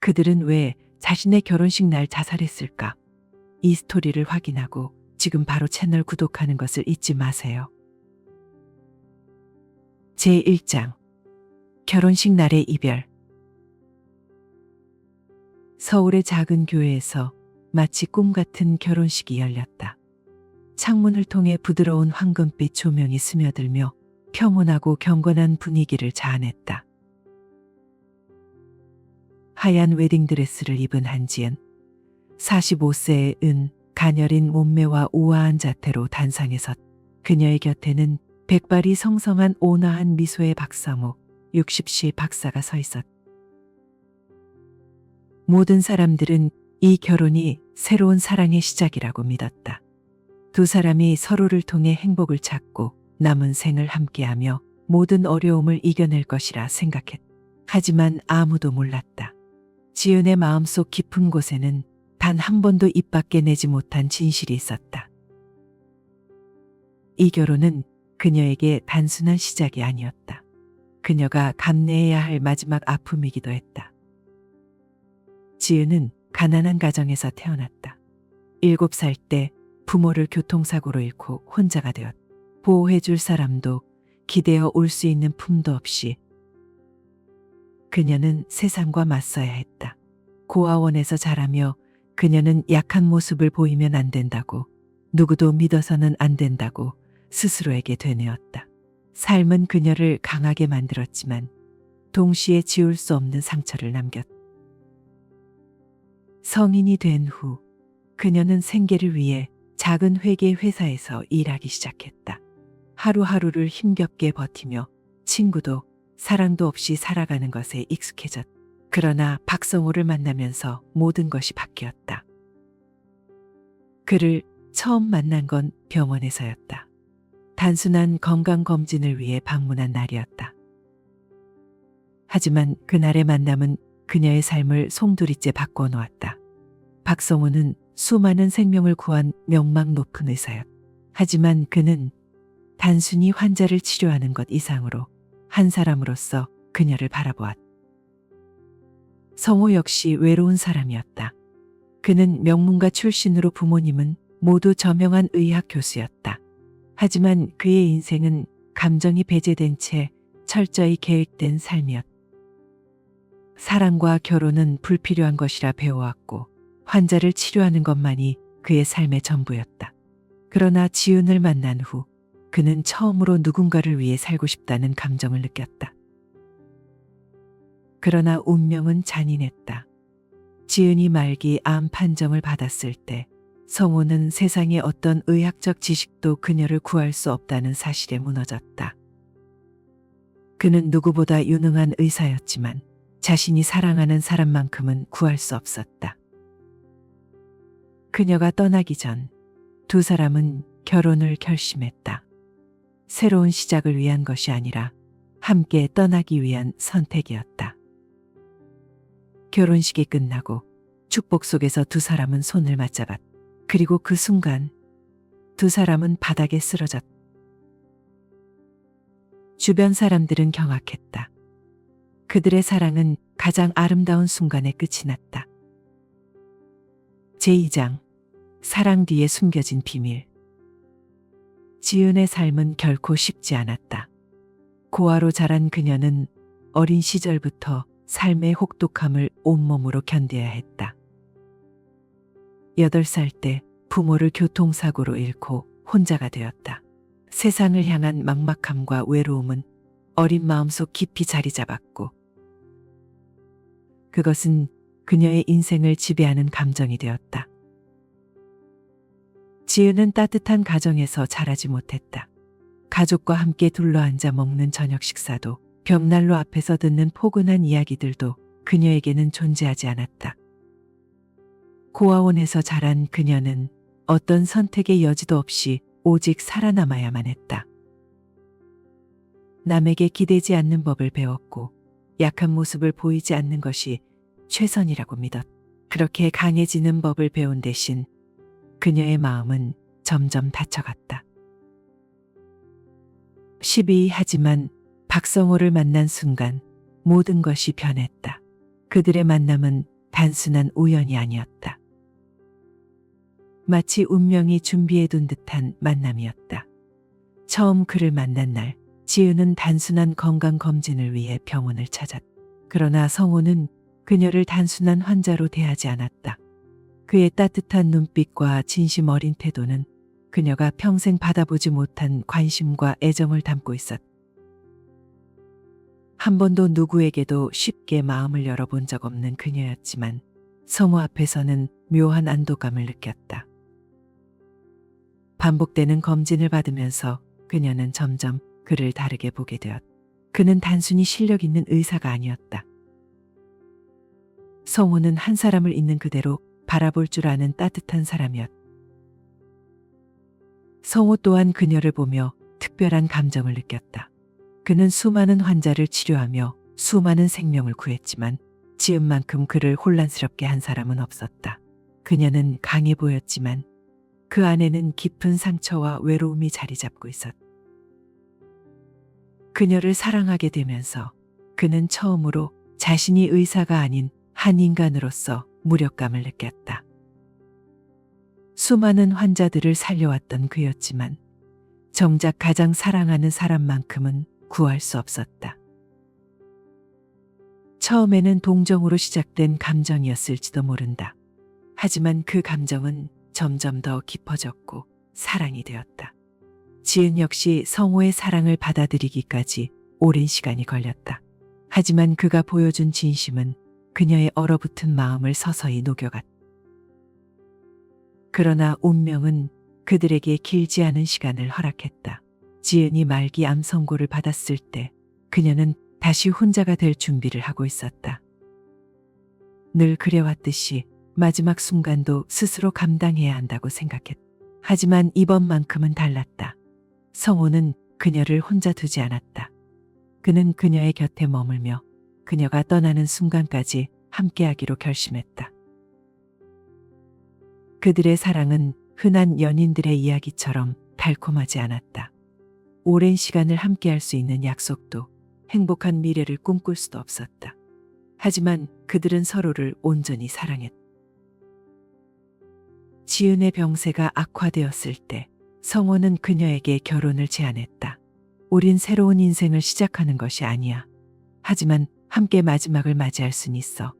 그들은 왜 자신의 결혼식 날 자살했을까? 이 스토리를 확인하고 지금 바로 채널 구독하는 것을 잊지 마세요. 제1장 결혼식 날의 이별. 서울의 작은 교회에서 마치 꿈 같은 결혼식이 열렸다. 창문을 통해 부드러운 황금빛 조명이 스며들며 평온하고 경건한 분위기를 자아냈다. 하얀 웨딩드레스를 입은 한지은, 45세의 은 가녀린 몸매와 우아한 자태로 단상에 섰. 그녀의 곁에는 백발이 성성한 온화한 미소의 박성욱, 60시 박사가 서 있었다. 모든 사람들은 이 결혼이 새로운 사랑의 시작이라고 믿었다. 두 사람이 서로를 통해 행복을 찾고 남은 생을 함께하며 모든 어려움을 이겨낼 것이라 생각했다. 하지만 아무도 몰랐다. 지은의 마음속 깊은 곳에는 단 한 번도 입 밖에 내지 못한 진실이 있었다. 이 결혼은 그녀에게 단순한 시작이 아니었다. 그녀가 감내해야 할 마지막 아픔이기도 했다. 지은은 가난한 가정에서 태어났다. 7살 때 부모를 교통사고로 잃고 혼자가 되었다. 보호해줄 사람도 기대어 올 수 있는 품도 없이 그녀는 세상과 맞서야 했다. 고아원에서 자라며 그녀는 약한 모습을 보이면 안 된다고, 누구도 믿어서는 안 된다고 스스로에게 되뇌었다. 삶은 그녀를 강하게 만들었지만 동시에 지울 수 없는 상처를 남겼다. 성인이 된 후 그녀는 생계를 위해 작은 회계 회사에서 일하기 시작했다. 하루하루를 힘겹게 버티며 친구도 사랑도 없이 살아가는 것에 익숙해졌다. 그러나 박성호를 만나면서 모든 것이 바뀌었다. 그를 처음 만난 건 병원에서였다. 단순한 건강검진을 위해 방문한 날이었다. 하지만 그날의 만남은 그녀의 삶을 송두리째 바꿔놓았다. 박성호는 수많은 생명을 구한 명망 높은 의사였다. 하지만 그는 단순히 환자를 치료하는 것 이상으로 한 사람으로서 그녀를 바라보았다. 성호 역시 외로운 사람이었다. 그는 명문가 출신으로 부모님은 모두 저명한 의학 교수였다. 하지만 그의 인생은 감정이 배제된 채 철저히 계획된 삶이었다. 사랑과 결혼은 불필요한 것이라 배워왔고 환자를 치료하는 것만이 그의 삶의 전부였다. 그러나 지은을 만난 후 그는 처음으로 누군가를 위해 살고 싶다는 감정을 느꼈다. 그러나 운명은 잔인했다. 지은이 말기 암 판정을 받았을 때 성호는 세상의 어떤 의학적 지식도 그녀를 구할 수 없다는 사실에 무너졌다. 그는 누구보다 유능한 의사였지만 자신이 사랑하는 사람만큼은 구할 수 없었다. 그녀가 떠나기 전 두 사람은 결혼을 결심했다. 새로운 시작을 위한 것이 아니라 함께 떠나기 위한 선택이었다. 결혼식이 끝나고 축복 속에서 두 사람은 손을 맞잡았다. 그리고 그 순간 두 사람은 바닥에 쓰러졌다. 주변 사람들은 경악했다. 그들의 사랑은 가장 아름다운 순간에 끝이 났다. 제2장 사랑 뒤에 숨겨진 비밀. 지은의 삶은 결코 쉽지 않았다. 고아로 자란 그녀는 어린 시절부터 삶의 혹독함을 온몸으로 견뎌야 했다. 8살 때 부모를 교통사고로 잃고 혼자가 되었다. 세상을 향한 막막함과 외로움은 어린 마음속 깊이 자리 잡았고 그것은 그녀의 인생을 지배하는 감정이 되었다. 지은은 따뜻한 가정에서 자라지 못했다. 가족과 함께 둘러앉아 먹는 저녁 식사도 벽난로 앞에서 듣는 포근한 이야기들도 그녀에게는 존재하지 않았다. 고아원에서 자란 그녀는 어떤 선택의 여지도 없이 오직 살아남아야만 했다. 남에게 기대지 않는 법을 배웠고 약한 모습을 보이지 않는 것이 최선이라고 믿었다. 그렇게 강해지는 법을 배운 대신 그녀의 마음은 점점 다쳐갔다. 12하지만 박성호를 만난 순간 모든 것이 변했다. 그들의 만남은 단순한 우연이 아니었다. 마치 운명이 준비해둔 듯한 만남이었다. 처음 그를 만난 날, 지은은 단순한 건강검진을 위해 병원을 찾았다. 그러나 성호는 그녀를 단순한 환자로 대하지 않았다. 그의 따뜻한 눈빛과 진심 어린 태도는 그녀가 평생 받아보지 못한 관심과 애정을 담고 있었다. 한 번도 누구에게도 쉽게 마음을 열어본 적 없는 그녀였지만 성호 앞에서는 묘한 안도감을 느꼈다. 반복되는 검진을 받으면서 그녀는 점점 그를 다르게 보게 되었다. 그는 단순히 실력 있는 의사가 아니었다. 성호는 한 사람을 있는 그대로 바라볼 줄 아는 따뜻한 사람이었다. 성호 또한 그녀를 보며 특별한 감정을 느꼈다. 그는 수많은 환자를 치료하며 수많은 생명을 구했지만 지은만큼 그를 혼란스럽게 한 사람은 없었다. 그녀는 강해 보였지만 그 안에는 깊은 상처와 외로움이 자리 잡고 있었다. 그녀를 사랑하게 되면서 그는 처음으로 자신이 의사가 아닌 한 인간으로서 무력감을 느꼈다. 수많은 환자들을 살려왔던 그였지만 정작 가장 사랑하는 사람만큼은 구할 수 없었다. 처음에는 동정으로 시작된 감정이었을지도 모른다. 하지만 그 감정은 점점 더 깊어졌고 사랑이 되었다. 지은 역시 성호의 사랑을 받아들이기까지 오랜 시간이 걸렸다. 하지만 그가 보여준 진심은 그녀의 얼어붙은 마음을 서서히 녹여갔다. 그러나 운명은 그들에게 길지 않은 시간을 허락했다. 지은이 말기 암 선고를 받았을 때 그녀는 다시 혼자가 될 준비를 하고 있었다. 늘 그래왔듯이 마지막 순간도 스스로 감당해야 한다고 생각했다. 하지만 이번만큼은 달랐다. 성호는 그녀를 혼자 두지 않았다. 그는 그녀의 곁에 머물며 그녀가 떠나는 순간까지 함께하기로 결심했다. 그들의 사랑은 흔한 연인들의 이야기처럼 달콤하지 않았다. 오랜 시간을 함께할 수 있는 약속도 행복한 미래를 꿈꿀 수도 없었다. 하지만 그들은 서로를 온전히 사랑했다. 지은의 병세가 악화되었을 때 성호는 그녀에게 결혼을 제안했다. 우린 새로운 인생을 시작하는 것이 아니야. 하지만 함께 마지막을 맞이할 순 있어.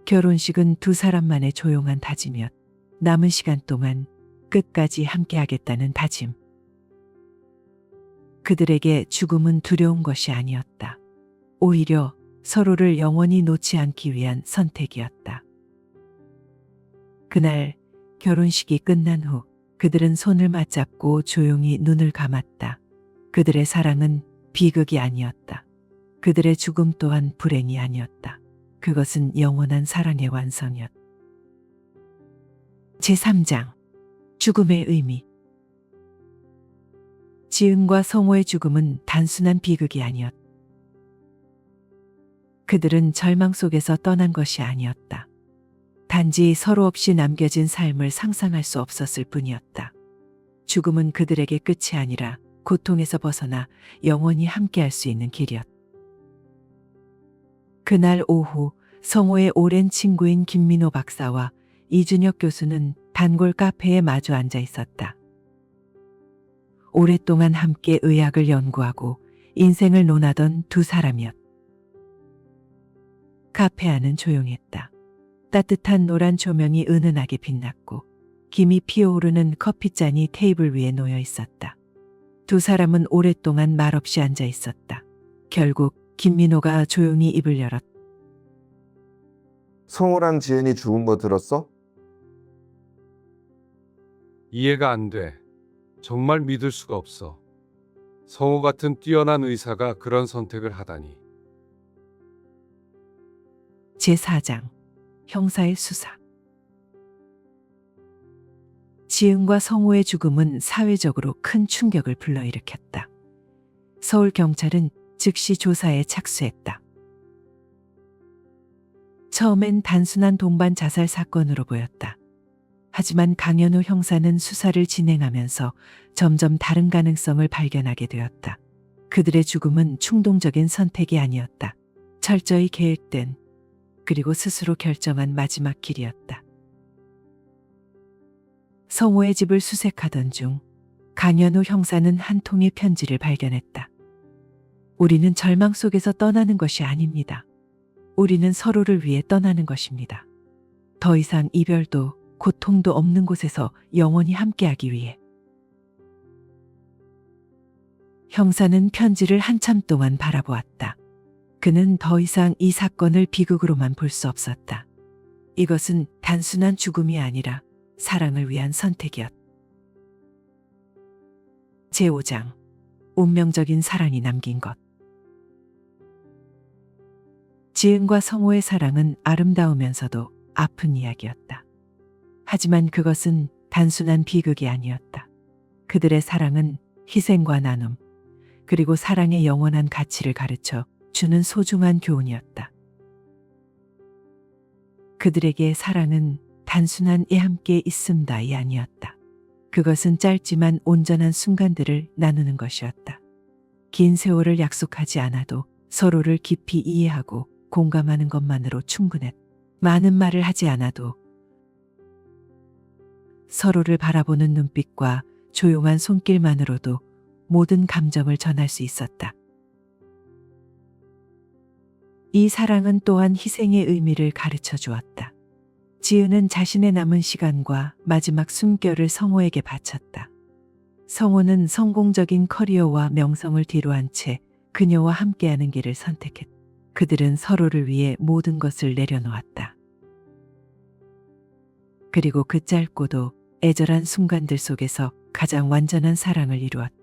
결혼식은 두 사람만의 조용한 다짐이었다. 남은 시간 동안 끝까지 함께하겠다는 다짐. 그들에게 죽음은 두려운 것이 아니었다. 오히려 서로를 영원히 놓지 않기 위한 선택이었다. 그날 결혼식이 끝난 후 그들은 손을 맞잡고 조용히 눈을 감았다. 그들의 사랑은 비극이 아니었다. 그들의 죽음 또한 불행이 아니었다. 그것은 영원한 사랑의 완성이었다. 제3장 죽음의 의미. 지은과 성호의 죽음은 단순한 비극이 아니었다. 그들은 절망 속에서 떠난 것이 아니었다. 단지 서로 없이 남겨진 삶을 상상할 수 없었을 뿐이었다. 죽음은 그들에게 끝이 아니라 고통에서 벗어나 영원히 함께할 수 있는 길이었다. 그날 오후 성호의 오랜 친구인 김민호 박사와 이준혁 교수는 단골 카페에 마주 앉아 있었다. 오랫동안 함께 의학을 연구하고 인생을 논하던 두 사람이었다. 카페 안은 조용했다. 따뜻한 노란 조명이 은은하게 빛났고 김이 피어오르는 커피잔이 테이블 위에 놓여 있었다. 두 사람은 오랫동안 말없이 앉아 있었다. 결국 김민호가 조용히 입을 열었다. 성호랑 지은이 죽은 거 들었어? 이해가 안 돼. 정말 믿을 수가 없어. 성호 같은 뛰어난 의사가 그런 선택을 하다니. 제4장 형사의 수사. 지은과 성호의 죽음은 사회적으로 큰 충격을 불러일으켰다. 서울경찰은 즉시 조사에 착수했다. 처음엔 단순한 동반 자살 사건으로 보였다. 하지만 강현우 형사는 수사를 진행하면서 점점 다른 가능성을 발견하게 되었다. 그들의 죽음은 충동적인 선택이 아니었다. 철저히 계획된, 그리고 스스로 결정한 마지막 길이었다. 성호의 집을 수색하던 중 강현우 형사는 한 통의 편지를 발견했다. 우리는 절망 속에서 떠나는 것이 아닙니다. 우리는 서로를 위해 떠나는 것입니다. 더 이상 이별도 고통도 없는 곳에서 영원히 함께하기 위해. 형사는 편지를 한참 동안 바라보았다. 그는 더 이상 이 사건을 비극으로만 볼 수 없었다. 이것은 단순한 죽음이 아니라 사랑을 위한 선택이었다. 제5장 운명적인 사랑이 남긴 것. 지은과 성호의 사랑은 아름다우면서도 아픈 이야기였다. 하지만 그것은 단순한 비극이 아니었다. 그들의 사랑은 희생과 나눔, 그리고 사랑의 영원한 가치를 가르쳐 주는 소중한 교훈이었다. 그들에게 사랑은 단순한 함께 있음다이 아니었다. 그것은 짧지만 온전한 순간들을 나누는 것이었다. 긴 세월을 약속하지 않아도 서로를 깊이 이해하고 공감하는 것만으로 충분했다. 많은 말을 하지 않아도 서로를 바라보는 눈빛과 조용한 손길만으로도 모든 감정을 전할 수 있었다. 이 사랑은 또한 희생의 의미를 가르쳐 주었다. 지은은 자신의 남은 시간과 마지막 숨결을 성호에게 바쳤다. 성호는 성공적인 커리어와 명성을 뒤로한 채 그녀와 함께하는 길을 선택했다. 그들은 서로를 위해 모든 것을 내려놓았다. 그리고 그 짧고도 애절한 순간들 속에서 가장 완전한 사랑을 이루었다.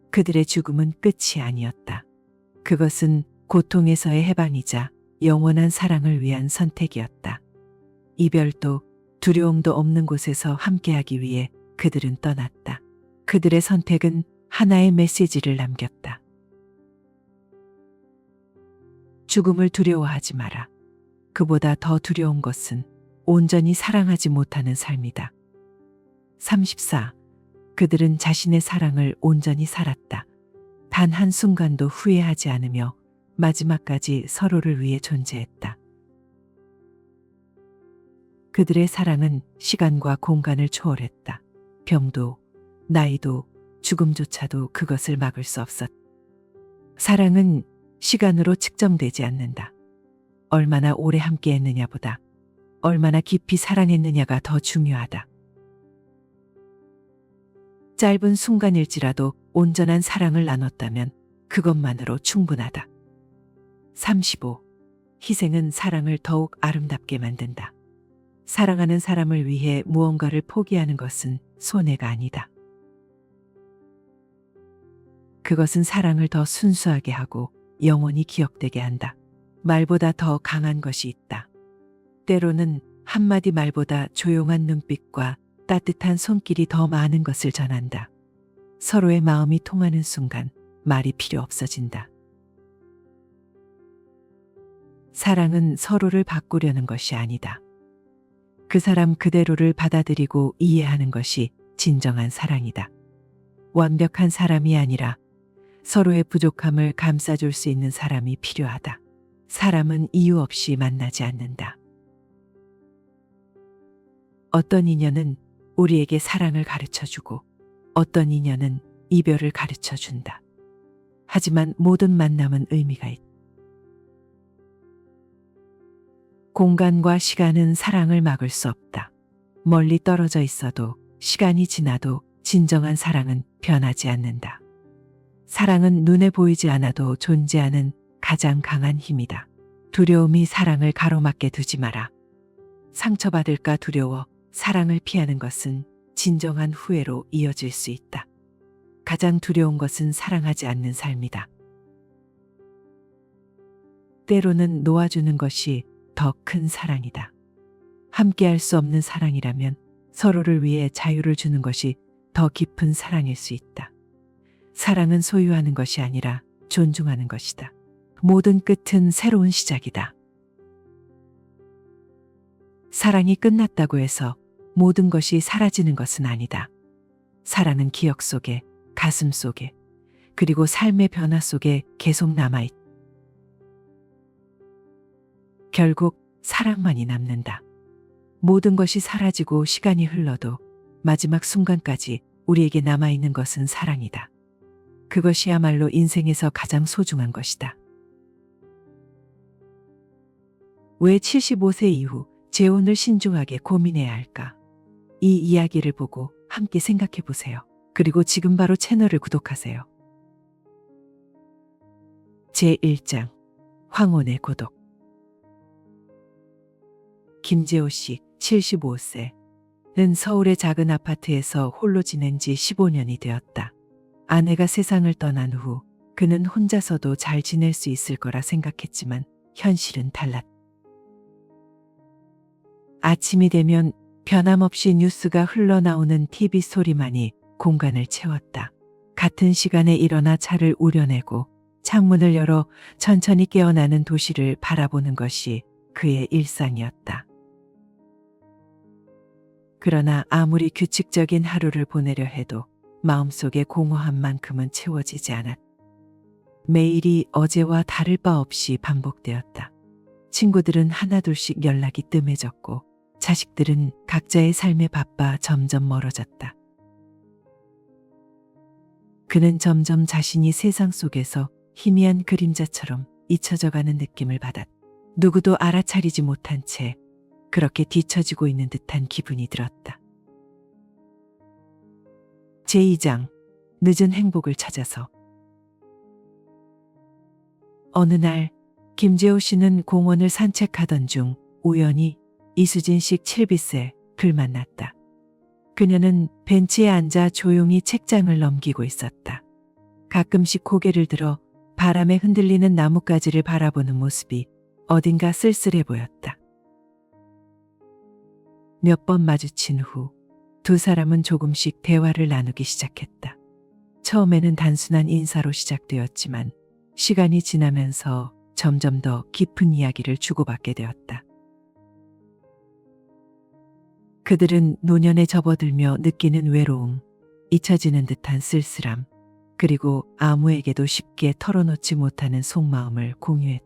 그들의 죽음은 끝이 아니었다. 그것은 고통에서의 해방이자 영원한 사랑을 위한 선택이었다. 이별도 두려움도 없는 곳에서 함께하기 위해 그들은 떠났다. 그들의 선택은 하나의 메시지를 남겼다. 죽음을 두려워하지 마라. 그보다 더 두려운 것은 온전히 사랑하지 못하는 삶이다. 34. 그들은 자신의 사랑을 온전히 살았다. 단 한순간도 후회하지 않으며 마지막까지 서로를 위해 존재했다. 그들의 사랑은 시간과 공간을 초월했다. 병도, 나이도, 죽음조차도 그것을 막을 수 없었다. 사랑은 시간으로 측정되지 않는다. 얼마나 오래 함께 했느냐보다 얼마나 깊이 사랑했느냐가 더 중요하다. 짧은 순간일지라도 온전한 사랑을 나눴다면 그것만으로 충분하다. 35. 희생은 사랑을 더욱 아름답게 만든다. 사랑하는 사람을 위해 무언가를 포기하는 것은 손해가 아니다. 그것은 사랑을 더 순수하게 하고 영원히 기억되게 한다. 말보다 더 강한 것이 있다. 때로는 한마디 말보다 조용한 눈빛과 따뜻한 손길이 더 많은 것을 전한다. 서로의 마음이 통하는 순간 말이 필요 없어진다. 사랑은 서로를 바꾸려는 것이 아니다. 그 사람 그대로를 받아들이고 이해하는 것이 진정한 사랑이다. 완벽한 사람이 아니라 서로의 부족함을 감싸줄 수 있는 사람이 필요하다. 사람은 이유 없이 만나지 않는다. 어떤 인연은 우리에게 사랑을 가르쳐주고 어떤 인연은 이별을 가르쳐준다. 하지만 모든 만남은 의미가 있다. 공간과 시간은 사랑을 막을 수 없다. 멀리 떨어져 있어도 시간이 지나도 진정한 사랑은 변하지 않는다. 사랑은 눈에 보이지 않아도 존재하는 가장 강한 힘이다. 두려움이 사랑을 가로막게 두지 마라. 상처받을까 두려워 사랑을 피하는 것은 진정한 후회로 이어질 수 있다. 가장 두려운 것은 사랑하지 않는 삶이다. 때로는 놓아주는 것이 더 큰 사랑이다. 함께할 수 없는 사랑이라면 서로를 위해 자유를 주는 것이 더 깊은 사랑일 수 있다. 사랑은 소유하는 것이 아니라 존중하는 것이다. 모든 끝은 새로운 시작이다. 사랑이 끝났다고 해서 모든 것이 사라지는 것은 아니다. 사랑은 기억 속에, 가슴 속에, 그리고 삶의 변화 속에 계속 남아있다. 결국 사랑만이 남는다. 모든 것이 사라지고 시간이 흘러도 마지막 순간까지 우리에게 남아있는 것은 사랑이다. 그것이야말로 인생에서 가장 소중한 것이다. 왜 75세 이후 재혼을 신중하게 고민해야 할까? 이 이야기를 보고 함께 생각해 보세요. 그리고 지금 바로 채널을 구독하세요. 제1장 황혼의 고독. 김재호 씨 75세는 서울의 작은 아파트에서 홀로 지낸 지 15년이 되었다. 아내가 세상을 떠난 후 그는 혼자서도 잘 지낼 수 있을 거라 생각했지만 현실은 달랐다. 아침이 되면 변함없이 뉴스가 흘러나오는 TV 소리만이 공간을 채웠다. 같은 시간에 일어나 차를 우려내고 창문을 열어 천천히 깨어나는 도시를 바라보는 것이 그의 일상이었다. 그러나 아무리 규칙적인 하루를 보내려 해도 마음속의 공허함만큼은 채워지지 않았다. 매일이 어제와 다를 바 없이 반복되었다. 친구들은 하나둘씩 연락이 뜸해졌고 자식들은 각자의 삶에 바빠 점점 멀어졌다. 그는 점점 자신이 세상 속에서 희미한 그림자처럼 잊혀져가는 느낌을 받았다. 누구도 알아차리지 못한 채 그렇게 뒤처지고 있는 듯한 기분이 들었다. 제2장 늦은 행복을 찾아서. 어느 날 김재호 씨는 공원을 산책하던 중 우연히 이수진식 7비세를 만났다. 그녀는 벤치에 앉아 조용히 책장을 넘기고 있었다. 가끔씩 고개를 들어 바람에 흔들리는 나뭇가지를 바라보는 모습이 어딘가 쓸쓸해 보였다. 몇 번 마주친 후 두 사람은 조금씩 대화를 나누기 시작했다. 처음에는 단순한 인사로 시작되었지만 시간이 지나면서 점점 더 깊은 이야기를 주고받게 되었다. 그들은 노년에 접어들며 느끼는 외로움, 잊혀지는 듯한 쓸쓸함, 그리고 아무에게도 쉽게 털어놓지 못하는 속마음을 공유했다.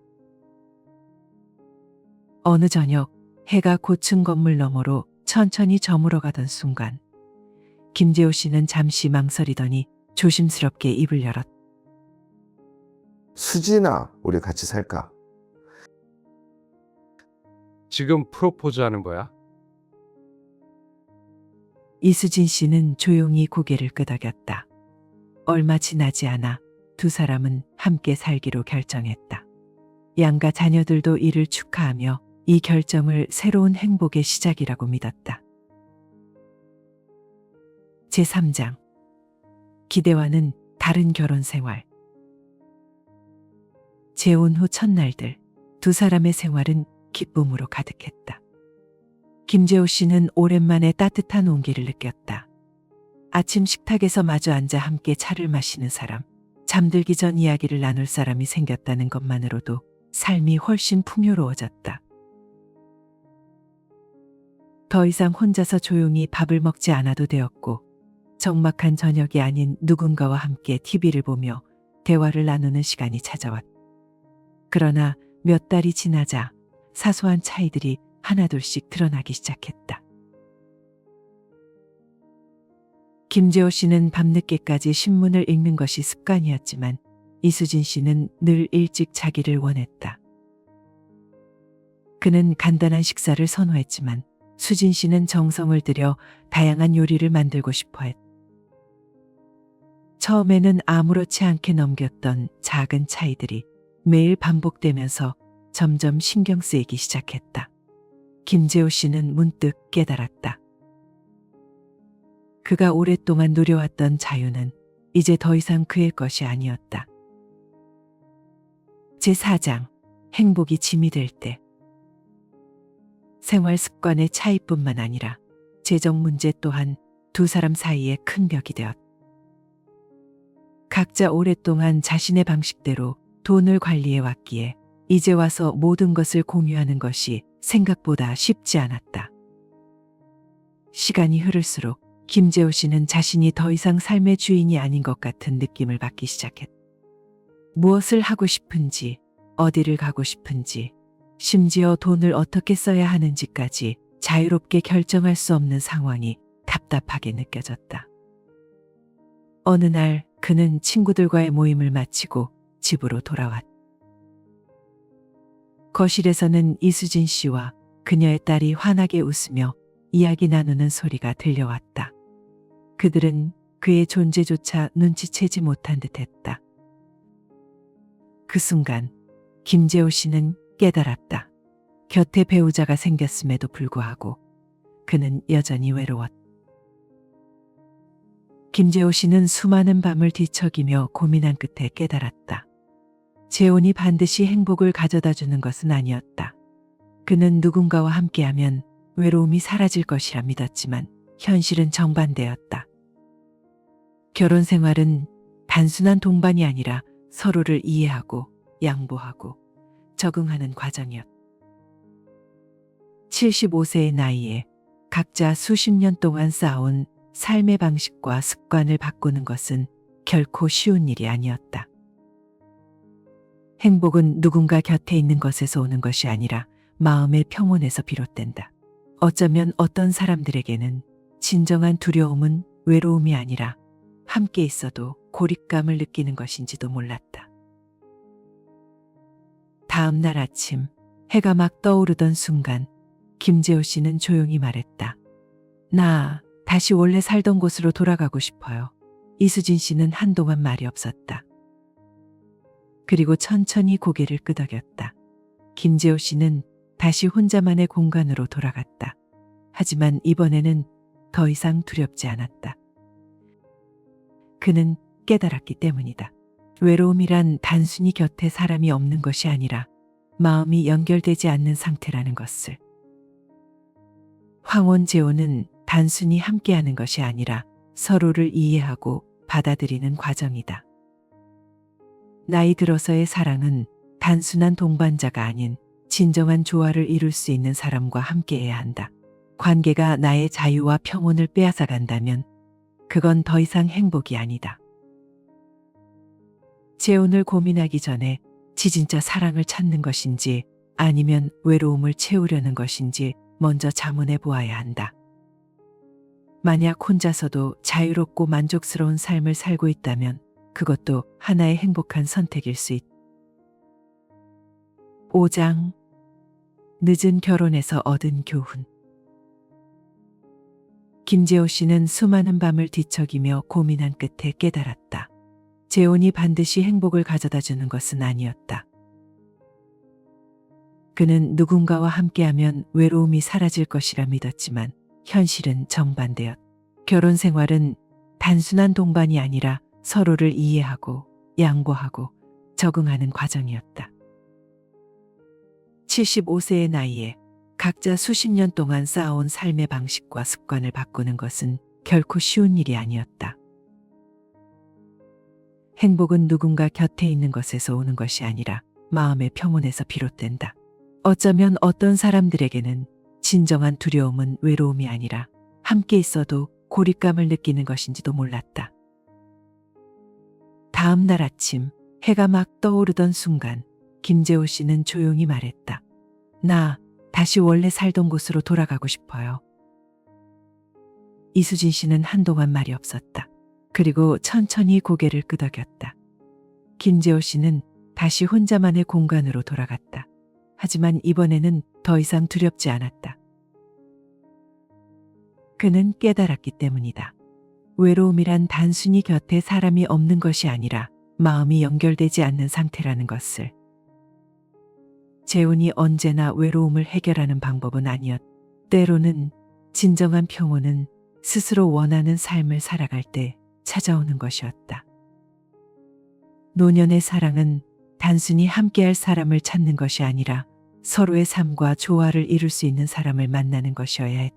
어느 저녁 해가 고층 건물 너머로 천천히 저물어가던 순간 김재호 씨는 잠시 망설이더니 조심스럽게 입을 열었다. 수진아, 우리 같이 살까? 지금 프로포즈 하는 거야? 이수진 씨는 조용히 고개를 끄덕였다. 얼마 지나지 않아 두 사람은 함께 살기로 결정했다. 양가 자녀들도 이를 축하하며 이 결정을 새로운 행복의 시작이라고 믿었다. 제3장 기대와는 다른 결혼 생활. 재혼 후 첫날들 두 사람의 생활은 기쁨으로 가득했다. 김재호 씨는 오랜만에 따뜻한 온기를 느꼈다. 아침 식탁에서 마주 앉아 함께 차를 마시는 사람, 잠들기 전 이야기를 나눌 사람이 생겼다는 것만으로도 삶이 훨씬 풍요로워졌다. 더 이상 혼자서 조용히 밥을 먹지 않아도 되었고 적막한 저녁이 아닌 누군가와 함께 TV를 보며 대화를 나누는 시간이 찾아왔다. 그러나 몇 달이 지나자 사소한 차이들이 하나둘씩 드러나기 시작했다. 김재호 씨는 밤늦게까지 신문을 읽는 것이 습관이었지만 이수진 씨는 늘 일찍 자기를 원했다. 그는 간단한 식사를 선호했지만 수진 씨는 정성을 들여 다양한 요리를 만들고 싶어 했다. 처음에는 아무렇지 않게 넘겼던 작은 차이들이 매일 반복되면서 점점 신경 쓰이기 시작했다. 김재호 씨는 문득 깨달았다. 그가 오랫동안 누려왔던 자유는 이제 더 이상 그의 것이 아니었다. 제4장 행복이 짐이 될 때. 생활 습관의 차이뿐만 아니라 재정 문제 또한 두 사람 사이에 큰 벽이 되었다. 각자 오랫동안 자신의 방식대로 돈을 관리해 왔기에 이제 와서 모든 것을 공유하는 것이 생각보다 쉽지 않았다. 시간이 흐를수록 김재호 씨는 자신이 더 이상 삶의 주인이 아닌 것 같은 느낌을 받기 시작했다. 무엇을 하고 싶은지, 어디를 가고 싶은지, 심지어 돈을 어떻게 써야 하는지까지 자유롭게 결정할 수 없는 상황이 답답하게 느껴졌다. 어느 날 그는 친구들과의 모임을 마치고 집으로 돌아왔다. 거실에서는 이수진 씨와 그녀의 딸이 환하게 웃으며 이야기 나누는 소리가 들려왔다. 그들은 그의 존재조차 눈치채지 못한 듯했다. 그 순간 김재호 씨는 깨달았다. 곁에 배우자가 생겼음에도 불구하고 그는 여전히 외로웠다. 김재호 씨는 수많은 밤을 뒤척이며 고민한 끝에 깨달았다. 재혼이 반드시 행복을 가져다 주는 것은 아니었다. 그는 누군가와 함께하면 외로움이 사라질 것이라 믿었지만 현실은 정반대였다. 결혼 생활은 단순한 동반이 아니라 서로를 이해하고 양보하고 적응하는 과정이었다. 75세의 나이에 각자 수십 년 동안 쌓아온 삶의 방식과 습관을 바꾸는 것은 결코 쉬운 일이 아니었다. 행복은 누군가 곁에 있는 것에서 오는 것이 아니라 마음의 평온에서 비롯된다. 어쩌면 어떤 사람들에게는 진정한 두려움은 외로움이 아니라 함께 있어도 고립감을 느끼는 것인지도 몰랐다. 다음 날 아침 해가 막 떠오르던 순간 김재호 씨는 조용히 말했다. 나 다시 원래 살던 곳으로 돌아가고 싶어요. 이수진 씨는 한동안 말이 없었다. 그리고 천천히 고개를 끄덕였다. 김재호 씨는 다시 혼자만의 공간으로 돌아갔다. 하지만 이번에는 더 이상 두렵지 않았다. 그는 깨달았기 때문이다. 외로움이란 단순히 곁에 사람이 없는 것이 아니라 마음이 연결되지 않는 상태라는 것을. 황혼재혼은 단순히 함께하는 것이 아니라 서로를 이해하고 받아들이는 과정이다. 나이 들어서의 사랑은 단순한 동반자가 아닌 진정한 조화를 이룰 수 있는 사람과 함께해야 한다. 관계가 나의 자유와 평온을 빼앗아 간다면 그건 더 이상 행복이 아니다. 재혼을 고민하기 전에 진짜 사랑을 찾는 것인지 아니면 외로움을 채우려는 것인지 먼저 자문해 보아야 한다. 만약 혼자서도 자유롭고 만족스러운 삶을 살고 있다면 그것도 하나의 행복한 선택일 수 있다. 5장 늦은 결혼에서 얻은 교훈. 김재호 씨는 수많은 밤을 뒤척이며 고민한 끝에 깨달았다. 재혼이 반드시 행복을 가져다 주는 것은 아니었다. 그는 누군가와 함께하면 외로움이 사라질 것이라 믿었지만 현실은 정반대였다. 결혼 생활은 단순한 동반이 아니라 서로를 이해하고 양보하고 적응하는 과정이었다. 75세의 나이에 각자 수십 년 동안 쌓아온 삶의 방식과 습관을 바꾸는 것은 결코 쉬운 일이 아니었다. 행복은 누군가 곁에 있는 것에서 오는 것이 아니라 마음의 평온에서 비롯된다. 어쩌면 어떤 사람들에게는 진정한 두려움은 외로움이 아니라 함께 있어도 고립감을 느끼는 것인지도 몰랐다. 다음 날 아침 해가 막 떠오르던 순간 김재호 씨는 조용히 말했다. 나 다시 원래 살던 곳으로 돌아가고 싶어요. 이수진 씨는 한동안 말이 없었다. 그리고 천천히 고개를 끄덕였다. 김재호 씨는 다시 혼자만의 공간으로 돌아갔다. 하지만 이번에는 더 이상 두렵지 않았다. 그는 깨달았기 때문이다. 외로움이란 단순히 곁에 사람이 없는 것이 아니라 마음이 연결되지 않는 상태라는 것을. 재혼이 언제나 외로움을 해결하는 방법은 아니었다. 때로는 진정한 평온은 스스로 원하는 삶을 살아갈 때 찾아오는 것이었다. 노년의 사랑은 단순히 함께할 사람을 찾는 것이 아니라 서로의 삶과 조화를 이룰 수 있는 사람을 만나는 것이어야 했다.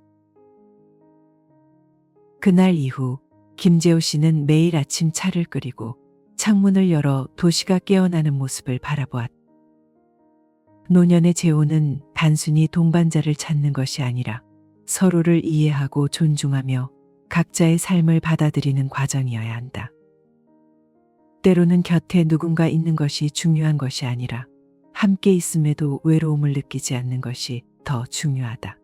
그날 이후 김재호 씨는 매일 아침 차를 끓이고 창문을 열어 도시가 깨어나는 모습을 바라보았다. 노년의 재혼은 단순히 동반자를 찾는 것이 아니라 서로를 이해하고 존중하며 각자의 삶을 받아들이는 과정이어야 한다. 때로는 곁에 누군가 있는 것이 중요한 것이 아니라 함께 있음에도 외로움을 느끼지 않는 것이 더 중요하다.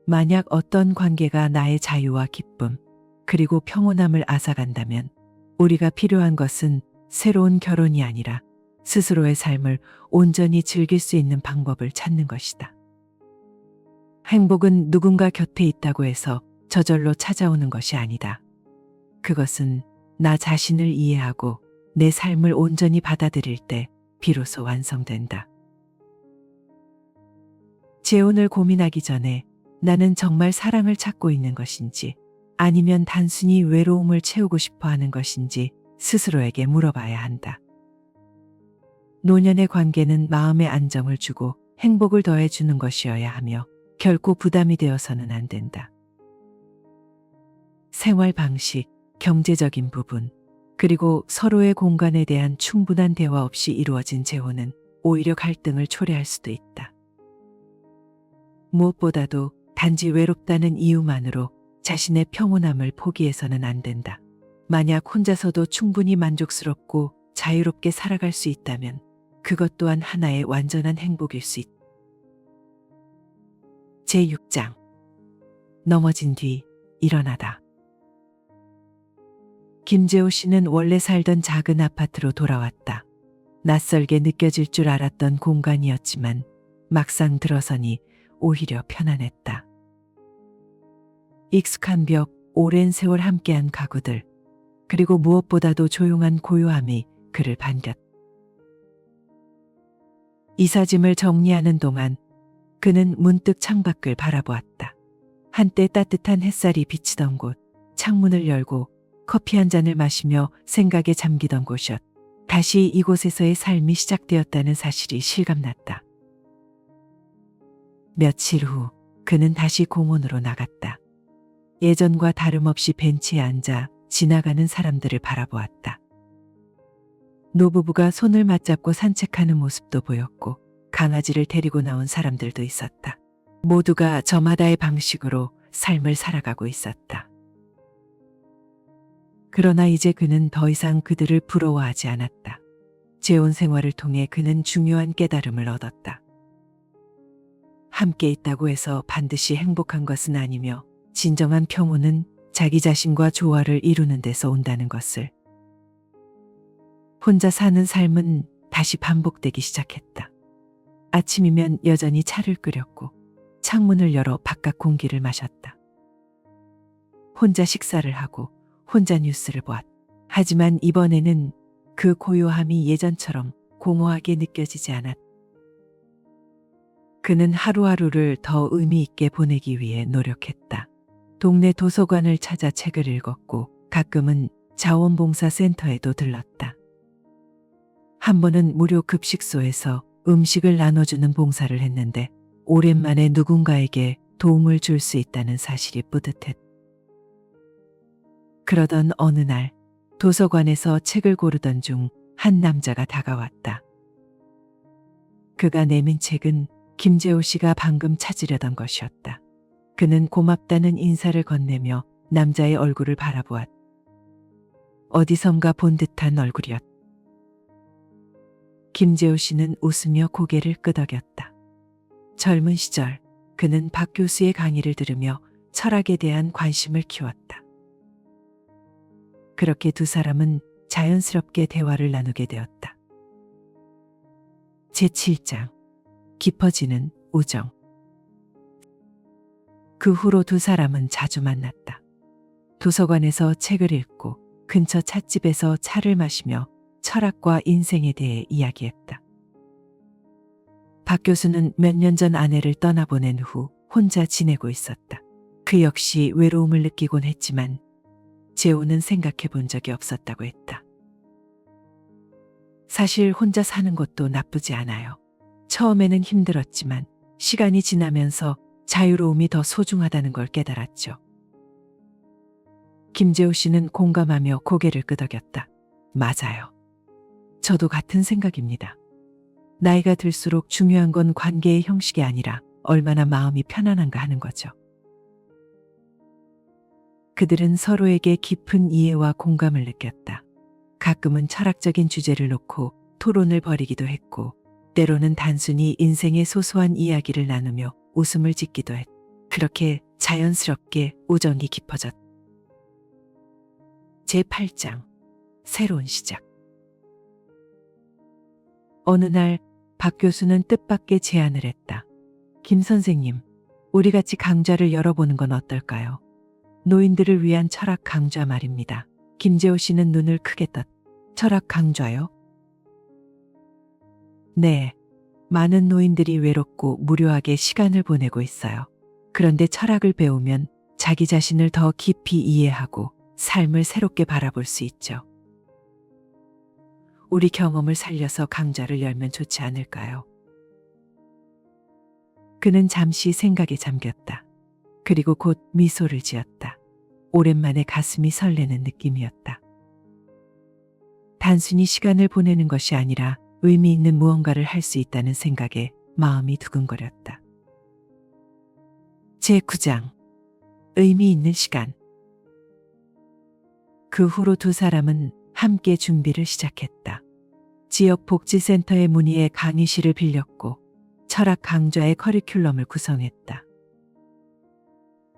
만약 어떤 관계가 나의 자유와 기쁨, 그리고 평온함을 앗아간다면 우리가 필요한 것은 새로운 결혼이 아니라 스스로의 삶을 온전히 즐길 수 있는 방법을 찾는 것이다. 행복은 누군가 곁에 있다고 해서 저절로 찾아오는 것이 아니다. 그것은 나 자신을 이해하고 내 삶을 온전히 받아들일 때 비로소 완성된다. 재혼을 고민하기 전에 나는 정말 사랑을 찾고 있는 것인지 아니면 단순히 외로움을 채우고 싶어 하는 것인지 스스로에게 물어봐야 한다. 노년의 관계는 마음의 안정을 주고 행복을 더해주는 것이어야 하며 결코 부담이 되어서는 안 된다. 생활 방식, 경제적인 부분, 그리고 서로의 공간에 대한 충분한 대화 없이 이루어진 재혼은 오히려 갈등을 초래할 수도 있다. 무엇보다도 단지 외롭다는 이유만으로 자신의 평온함을 포기해서는 안 된다. 만약 혼자서도 충분히 만족스럽고 자유롭게 살아갈 수 있다면 그것 또한 하나의 완전한 행복일 수 있다. 제6장 넘어진 뒤 일어나다. 김재호 씨는 원래 살던 작은 아파트로 돌아왔다. 낯설게 느껴질 줄 알았던 공간이었지만 막상 들어서니 오히려 편안했다. 익숙한 벽, 오랜 세월 함께한 가구들, 그리고 무엇보다도 조용한 고요함이 그를 반겼다. 이삿짐을 정리하는 동안 그는 문득 창밖을 바라보았다. 한때 따뜻한 햇살이 비치던 곳, 창문을 열고 커피 한 잔을 마시며 생각에 잠기던 곳이었다. 다시 이곳에서의 삶이 시작되었다는 사실이 실감났다. 며칠 후 그는 다시 공원으로 나갔다. 예전과 다름없이 벤치에 앉아 지나가는 사람들을 바라보았다. 노부부가 손을 맞잡고 산책하는 모습도 보였고 강아지를 데리고 나온 사람들도 있었다. 모두가 저마다의 방식으로 삶을 살아가고 있었다. 그러나 이제 그는 더 이상 그들을 부러워하지 않았다. 재혼 생활을 통해 그는 중요한 깨달음을 얻었다. 함께 있다고 해서 반드시 행복한 것은 아니며 진정한 평온은 자기 자신과 조화를 이루는 데서 온다는 것을. 혼자 사는 삶은 다시 반복되기 시작했다. 아침이면 여전히 차를 끓였고 창문을 열어 바깥 공기를 마셨다. 혼자 식사를 하고 혼자 뉴스를 보았다. 하지만 이번에는 그 고요함이 예전처럼 공허하게 느껴지지 않았다. 그는 하루하루를 더 의미 있게 보내기 위해 노력했다. 동네 도서관을 찾아 책을 읽었고 가끔은 자원봉사센터에도 들렀다. 한 번은 무료 급식소에서 음식을 나눠주는 봉사를 했는데 오랜만에 누군가에게 도움을 줄 수 있다는 사실이 뿌듯했다. 그러던 어느 날 도서관에서 책을 고르던 중 한 남자가 다가왔다. 그가 내민 책은 김재호 씨가 방금 찾으려던 것이었다. 그는 고맙다는 인사를 건네며 남자의 얼굴을 바라보았다. 어디선가 본 듯한 얼굴이었다. 김재호 씨는 웃으며 고개를 끄덕였다. 젊은 시절 그는 박 교수의 강의를 들으며 철학에 대한 관심을 키웠다. 그렇게 두 사람은 자연스럽게 대화를 나누게 되었다. 제7장 깊어지는 우정. 그 후로 두 사람은 자주 만났다. 도서관에서 책을 읽고 근처 찻집에서 차를 마시며 철학과 인생에 대해 이야기했다. 박 교수는 몇 년 전 아내를 떠나보낸 후 혼자 지내고 있었다. 그 역시 외로움을 느끼곤 했지만 재호는 생각해 본 적이 없었다고 했다. 사실 혼자 사는 것도 나쁘지 않아요. 처음에는 힘들었지만 시간이 지나면서 자유로움이 더 소중하다는 걸 깨달았죠. 김재호 씨는 공감하며 고개를 끄덕였다. 맞아요. 저도 같은 생각입니다. 나이가 들수록 중요한 건 관계의 형식이 아니라 얼마나 마음이 편안한가 하는 거죠. 그들은 서로에게 깊은 이해와 공감을 느꼈다. 가끔은 철학적인 주제를 놓고 토론을 벌이기도 했고, 때로는 단순히 인생의 소소한 이야기를 나누며 웃음을 짓기도 했다. 그렇게 자연스럽게 우정이 깊어졌다. 제8장 새로운 시작. 어느 날 박 교수는 뜻밖의 제안을 했다. 김 선생님, 우리 같이 강좌를 열어보는 건 어떨까요? 노인들을 위한 철학 강좌 말입니다. 김재호 씨는 눈을 크게 떴다. 철학 강좌요? 네. 많은 노인들이 외롭고 무료하게 시간을 보내고 있어요. 그런데 철학을 배우면 자기 자신을 더 깊이 이해하고 삶을 새롭게 바라볼 수 있죠. 우리 경험을 살려서 강좌를 열면 좋지 않을까요? 그는 잠시 생각에 잠겼다. 그리고 곧 미소를 지었다. 오랜만에 가슴이 설레는 느낌이었다. 단순히 시간을 보내는 것이 아니라 의미 있는 무언가를 할 수 있다는 생각에 마음이 두근거렸다. 제9장 의미 있는 시간. 그 후로 두 사람은 함께 준비를 시작했다. 지역 복지센터의 문의에 강의실을 빌렸고 철학 강좌의 커리큘럼을 구성했다.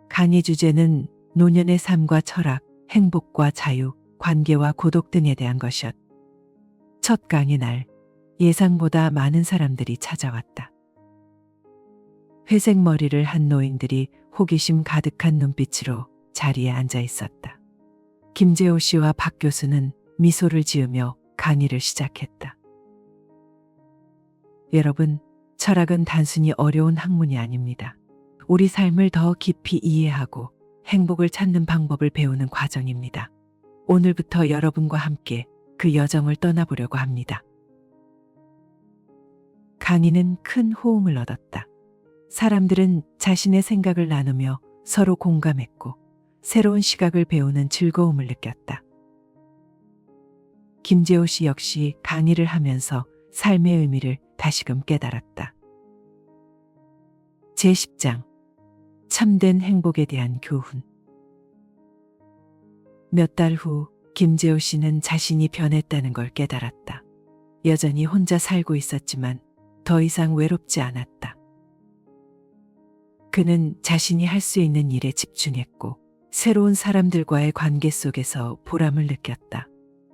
강의 주제는 노년의 삶과 철학, 행복과 자유, 관계와 고독 등에 대한 것이었다. 첫 강의 날 예상보다 많은 사람들이 찾아왔다. 회색 머리를 한 노인들이 호기심 가득한 눈빛으로 자리에 앉아 있었다. 김재호 씨와 박 교수는 미소를 지으며 강의를 시작했다. 여러분, 철학은 단순히 어려운 학문이 아닙니다. 우리 삶을 더 깊이 이해하고 행복을 찾는 방법을 배우는 과정입니다. 오늘부터 여러분과 함께 그 여정을 떠나보려고 합니다. 강의는 큰 호응을 얻었다. 사람들은 자신의 생각을 나누며 서로 공감했고 새로운 시각을 배우는 즐거움을 느꼈다. 김재호 씨 역시 강의를 하면서 삶의 의미를 다시금 깨달았다. 제10장 참된 행복에 대한 교훈. 몇 달 후 김재호 씨는 자신이 변했다는 걸 깨달았다. 여전히 혼자 살고 있었지만 더 이상 외롭지 않았다. 그는 자신이 할 수 있는 일에 집중했고 새로운 사람들과의 관계 속에서 보람을 느꼈다.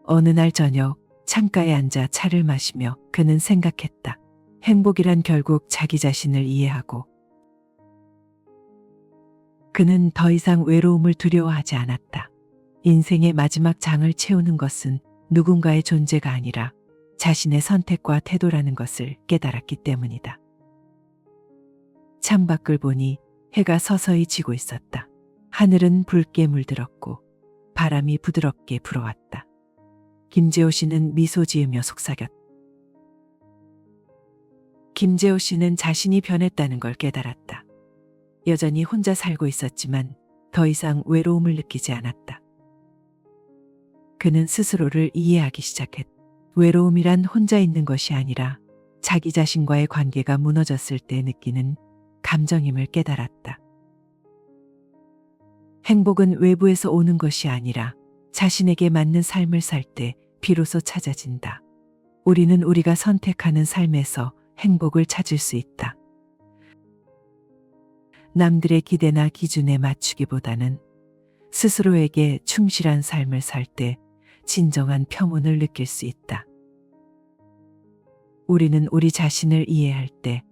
어느 날 저녁 창가에 앉아 차를 마시며 그는 생각했다. 행복이란 결국 자기 자신을 이해하고 그는 더 이상 외로움을 두려워하지 않았다. 인생의 마지막 장을 채우는 것은 누군가의 존재가 아니라 자신의 선택과 태도라는 것을 깨달았기 때문이다. 창밖을 보니 해가 서서히 지고 있었다. 하늘은 붉게 물들었고 바람이 부드럽게 불어왔다. 김재호 씨는 미소 지으며 속삭였다. 김재호 씨는 자신이 변했다는 걸 깨달았다. 여전히 혼자 살고 있었지만 더 이상 외로움을 느끼지 않았다. 그는 스스로를 이해하기 시작했다. 외로움이란 혼자 있는 것이 아니라 자기 자신과의 관계가 무너졌을 때 느끼는 감정임을 깨달았다. 행복은 외부에서 오는 것이 아니라 자신에게 맞는 삶을 살 때 비로소 찾아진다. 우리는 우리가 선택하는 삶에서 행복을 찾을 수 있다. 남들의 기대나 기준에 맞추기보다는 스스로에게 충실한 삶을 살 때 진정한 평온을 느낄 수 있다. 우리는 우리 자신을 이해할 때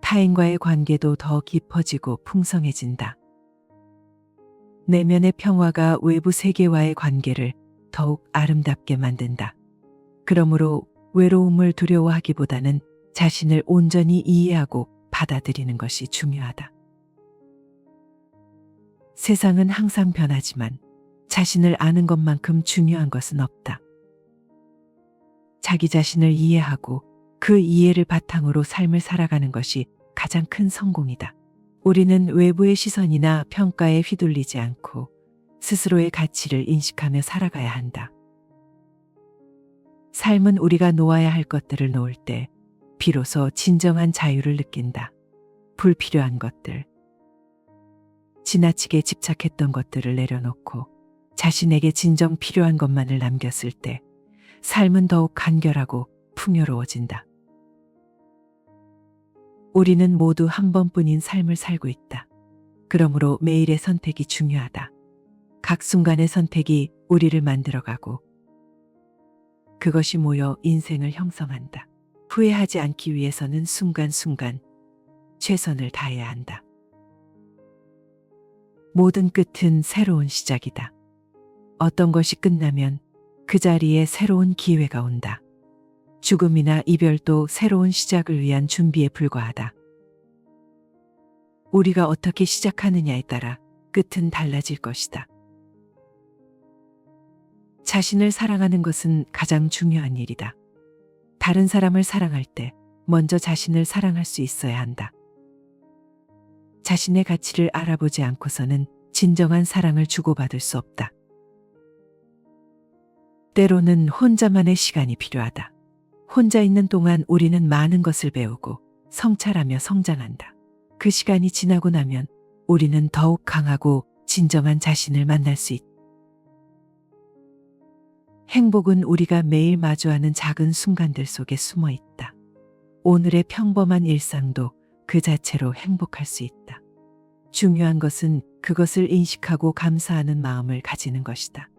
타인과의 관계도 더 깊어지고 풍성해진다. 내면의 평화가 외부 세계와의 관계를 더욱 아름답게 만든다. 그러므로 외로움을 두려워하기보다는 자신을 온전히 이해하고 받아들이는 것이 중요하다. 세상은 항상 변하지만 자신을 아는 것만큼 중요한 것은 없다. 자기 자신을 이해하고 그 이해를 바탕으로 삶을 살아가는 것이 가장 큰 성공이다. 우리는 외부의 시선이나 평가에 휘둘리지 않고 스스로의 가치를 인식하며 살아가야 한다. 삶은 우리가 놓아야 할 것들을 놓을 때 비로소 진정한 자유를 느낀다. 불필요한 것들, 지나치게 집착했던 것들을 내려놓고 자신에게 진정 필요한 것만을 남겼을 때 삶은 더욱 간결하고 풍요로워진다. 우리는 모두 한 번뿐인 삶을 살고 있다. 그러므로 매일의 선택이 중요하다. 각 순간의 선택이 우리를 만들어가고 그것이 모여 인생을 형성한다. 후회하지 않기 위해서는 순간순간 최선을 다해야 한다. 모든 끝은 새로운 시작이다. 어떤 것이 끝나면 그 자리에 새로운 기회가 온다. 죽음이나 이별도 새로운 시작을 위한 준비에 불과하다. 우리가 어떻게 시작하느냐에 따라 끝은 달라질 것이다. 자신을 사랑하는 것은 가장 중요한 일이다. 다른 사람을 사랑할 때 먼저 자신을 사랑할 수 있어야 한다. 자신의 가치를 알아보지 않고서는 진정한 사랑을 주고받을 수 없다. 때로는 혼자만의 시간이 필요하다. 혼자 있는 동안 우리는 많은 것을 배우고 성찰하며 성장한다. 그 시간이 지나고 나면 우리는 더욱 강하고 진정한 자신을 만날 수 있다. 행복은 우리가 매일 마주하는 작은 순간들 속에 숨어 있다. 오늘의 평범한 일상도 그 자체로 행복할 수 있다. 중요한 것은 그것을 인식하고 감사하는 마음을 가지는 것이다.